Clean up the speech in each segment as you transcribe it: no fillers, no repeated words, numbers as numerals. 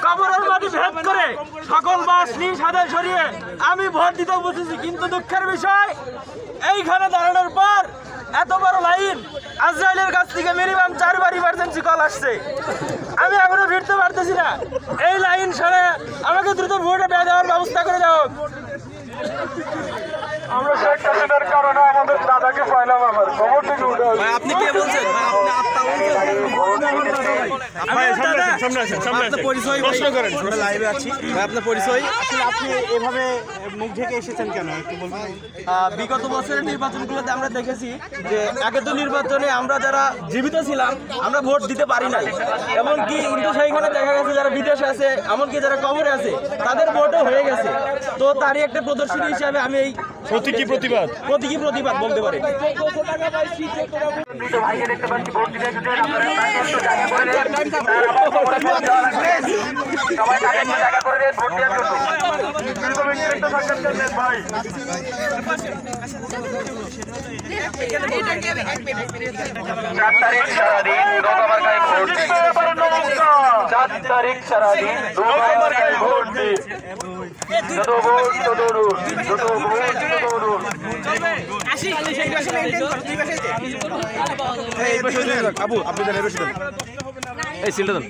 কবরের মাটি ভেদ করে সকল বাস নিজ হাতে সরিয়ে আমি ভোট দিতে বসেছি, কিন্তু দুঃখের বিষয় এইখানে দাঁড়ানোর পর এত বড় লাইন, আজরাইলের কাছ থেকে মিনিমাম 4 বার ইমার্জেন্সি কল আসছে। আমি এখনো ফিরতে পারতেছি না। এই লাইন সরে আমাকে দ্রুত ভোটে দেওয়ার ব্যবস্থা করে দাও। আমরা শেখ হাসিনার কারণে আমাদের দাদাকে পাইলাম। আমার খবর থেকে উঠে আপনি কে বলছেন? আপনি এভাবে মুখ ঢেকে এসেছেন কেন একটু বলবেন? বিগত বছরের নির্বাচনগুলোতে আমরা দেখেছি যে আগে তো নির্বাচনে আমরা যারা জীবিত ছিলাম আমরা ভোট দিতে পারি নাই, এমনকি কিন্তু সেইখানে দেখা গেছে যারা বিদেশে আছে, এমনকি যারা কবরে আছে তাদের ভোটও হয়ে গেছে। তো তারই একটা প্রদর্শনী হিসাবে আমি এই প্রতীকী প্রতিবাদ বলতে পারি। আবু আপনি জানেন এই সিলটা দেন।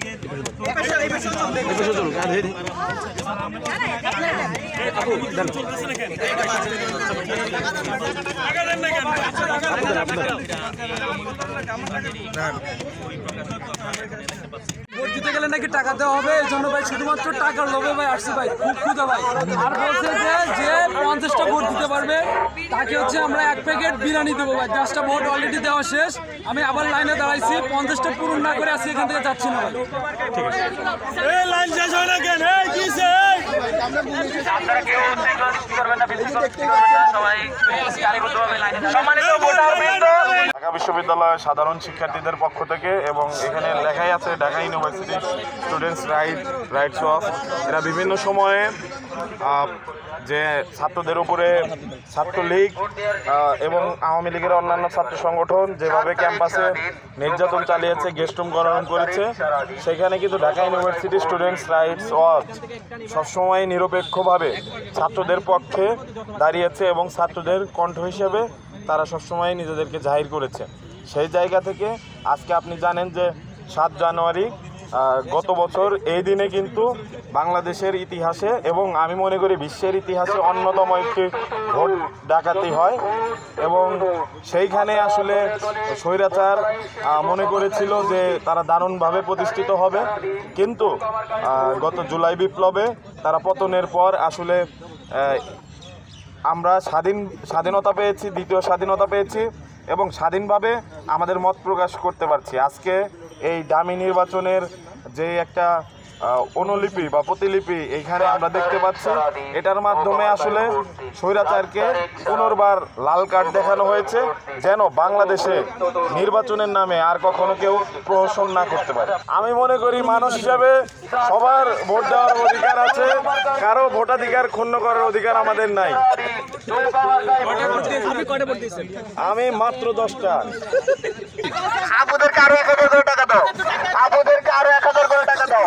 ভোট দিতে গেলে নাকি টাকা দেওয়া হবে, এই জন্য ভাই শুধুমাত্র টাকার লোভে ভাই আসছে ভাই, খুব ক্ষুধা ভাই। আর বলছে যে 50টা ভোট দিতে পারবে তাকে হচ্ছে আমরা 1 প্যাকেট বিরিয়ানি দেবো ভাই। 10টা ভোট অলরেডি দেওয়া শেষ, আমি আবার লাইনে দাঁড়াইছি, 50টা পূরণ না করে আজকে এখান থেকে যাচ্ছি না ভাই। ঢাকা বিশ্ববিদ্যালয়ের সাধারণ শিক্ষার্থীদের পক্ষ থেকে, এবং এখানে লেখাই আছে Dhaka university students rights watch, এরা বিভিন্ন সময়ে যে ছাত্রদের উপরে ছাত্রলীগ এবং আওয়ামী লীগের অন্যান্য ছাত্র সংগঠন যেভাবে ক্যাম্পাসে নির্যাতন চালিয়েছে, গেস্টরুম গণরুম করেছে, সেখানে কিন্তু Dhaka university students rights watch সবসময় নিরপেক্ষভাবে ছাত্রদের পক্ষে দাঁড়িয়েছে এবং ছাত্রদের কণ্ঠ হিসেবে তারা সবসময় নিজেদেরকে জাহির করেছে। সেই জায়গা থেকে আজকে আপনি জানেন যে 7 জানুয়ারি গত বছর এই দিনে কিন্তু বাংলাদেশের ইতিহাসে এবং আমি মনে করি বিশ্বের ইতিহাসে অন্যতম একটি ভোট ডাকাতি হয়, এবং সেইখানে আসলে স্বৈরাচার মনে করেছিল যে তারা দারুণভাবে প্রতিষ্ঠিত হবে, কিন্তু গত জুলাই বিপ্লবে তারা পতনের পর আসলে আমরা স্বাধীনতা পেয়েছি, দ্বিতীয় স্বাধীনতা পেয়েছি এবং স্বাধীনভাবে আমাদের মত প্রকাশ করতে পারছি। আজকে এই ডামি নির্বাচনের যে একটা অনুলিপি বা প্রতিলিপি এখানে আমরা দেখতে পাচ্ছি, এটার মাধ্যমে আসলে স্বৈরাচারকে পুনর্বার লাল কার্ড দেখানো হয়েছে, যেন বাংলাদেশে নির্বাচনের নামে আর কখনো কেউ প্রহসন না করতে পারে। আমি মনে করি মানুষ হিসাবে সবার ভোট দেওয়ার অধিকার আছে, কারো ভোটাধিকার ক্ষুণ্ণ করার অধিকার আমাদের নাই। আমি মাত্র 10টা। আপনাদেরকে আরো 1000 করে টাকা দাও, আপনাদেরকে আরো 1000 করে টাকা দাও,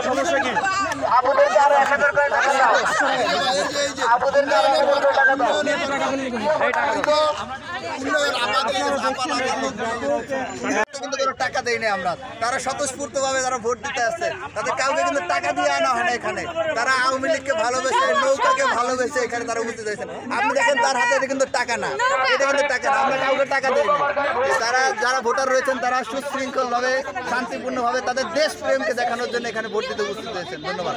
সমস্যা কি? আপনাদেরকে আরো 1000 করে টাকা দাও, আপনাদেরকে আরো 1000 করে টাকা দাও। কিন্তু কোনো টাকা দেই না আমরা, তারা স্বতঃস্ফূর্তভাবে তারা ভোট দিতে আসছে, তাদের কাউকে কিন্তু টাকা দিয়ে আনা হয় না। এখানে তারা আওয়ামী লীগকে ভালোবেসে, নৌকাকে ভালোবেসে এখানে তারা উপস্থিত হয়েছেন। আপনি দেখেন তার হাতে এটা কিন্তু টাকা না, এটা কিন্তু টাকা না, আমরা কাউকে টাকা দিই না। তারা যারা ভোটার রয়েছেন তারা সুশৃঙ্খলভাবে শান্তিপূর্ণভাবে তাদের দেশপ্রেমকে দেখানোর জন্য এখানে ভোট দিতে উপস্থিত হয়েছেন। ধন্যবাদ।